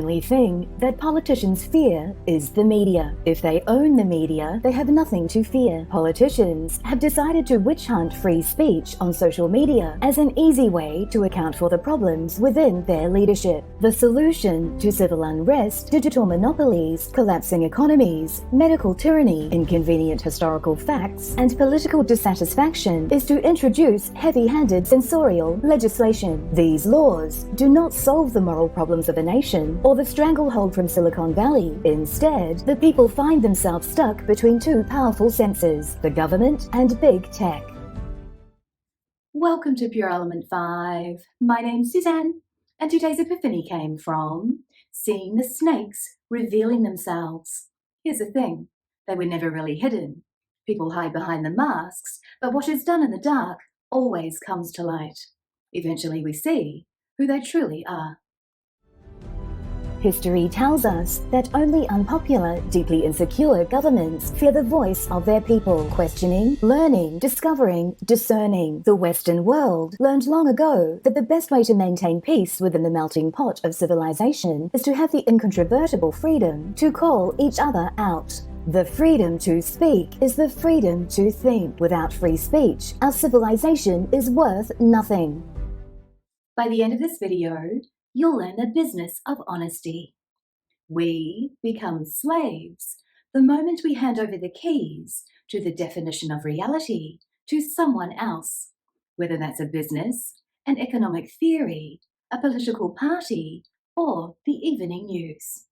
only thing that politicians fear is the media. If they own the media, they have nothing to fear. Politicians have decided to witch hunt free speech on social media as an easy way to account for the problems within their leadership. The solution to civil unrest, digital monopolies, collapsing economies, medical tyranny, inconvenient historical facts, and political dissatisfaction is to introduce heavy-handed censorial legislation. These laws do not solve the moral problems of a nation or the stranglehold from Silicon Valley. Instead, the people find themselves stuck between two powerful censors, the government and big tech. Welcome to Pure Element 5. My name's Suzanne, and today's epiphany came from seeing the snakes revealing themselves. Here's the thing, they were never really hidden. People hide behind the masks, but what is done in the dark always comes to light. Eventually we see who they truly are. History tells us that only unpopular, deeply insecure governments fear the voice of their people, questioning, learning, discovering, discerning. The Western world learned long ago that the best way to maintain peace within the melting pot of civilization is to have the incontrovertible freedom to call each other out. The freedom to speak is the freedom to think. Without free speech, our civilization is worth nothing. By the end of this video, you'll learn the business of honesty. We become slaves the moment we hand over the keys to the definition of reality to someone else, whether that's a business, an economic theory, a political party, or the evening news.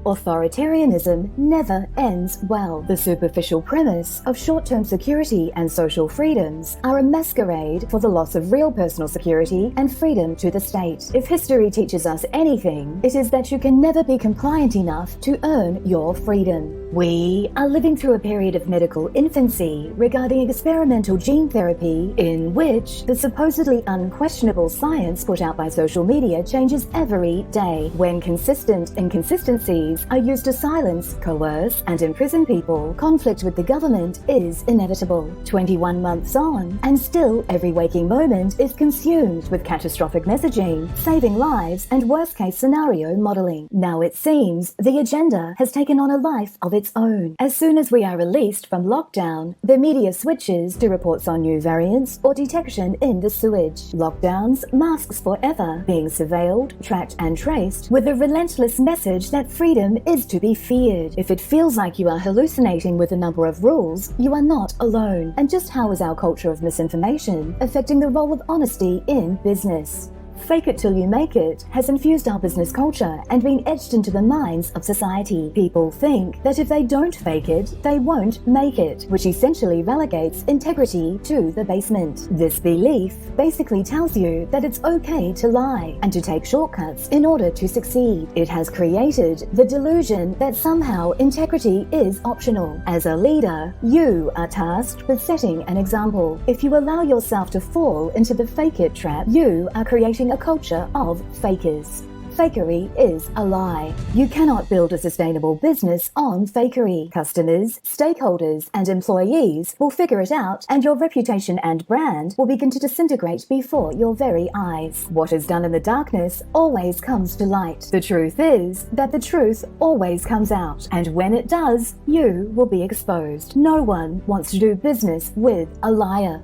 Authoritarianism never ends well. The superficial premise of short-term security and social freedoms are a masquerade for the loss of real personal security and freedom to the state. If history teaches us anything, it is that you can never be compliant enough to earn your freedom. We are living through a period of medical infancy regarding experimental gene therapy in which the supposedly unquestionable science put out by social media changes every day. When consistent inconsistencies are used to silence, coerce, and imprison people, conflict with the government is inevitable. 21 months on, and still every waking moment is consumed with catastrophic messaging, saving lives, and worst-case scenario modeling. Now it seems the agenda has taken on a life of its own. As soon as we are released from lockdown, the media switches to reports on new variants or detection in the sewage. Lockdowns, masks forever, being surveilled, tracked, and traced, with the relentless message that freedom is to be feared. If it feels like you are hallucinating with a number of rules, you are not alone. And just how is our culture of misinformation affecting the role of honesty in business? Fake it till you make it has infused our business culture and been etched into the minds of society. People think that if they don't fake it, they won't make it, which essentially relegates integrity to the basement. This belief basically tells you that it's okay to lie and to take shortcuts in order to succeed. It has created the delusion that somehow integrity is optional. As a leader, you are tasked with setting an example. If you allow yourself to fall into the fake it trap, you are creating a culture of fakers. Fakery is a lie. You cannot build a sustainable business on fakery. Customers, stakeholders, and employees will figure it out, and your reputation and brand will begin to disintegrate before your very eyes. What is done in the darkness always comes to light. The truth is that the truth always comes out, and when it does, you will be exposed. No one wants to do business with a liar.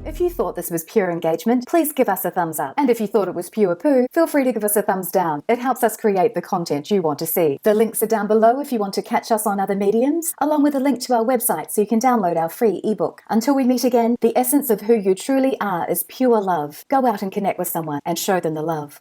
If you thought this was pure engagement, please give us a thumbs up. And if you thought it was pure poo, feel free to give us a thumbs down. It helps us create the content you want to see. The links are down below if you want to catch us on other mediums, along with a link to our website so you can download our free ebook. Until we meet again, the essence of who you truly are is pure love. Go out and connect with someone and show them the love.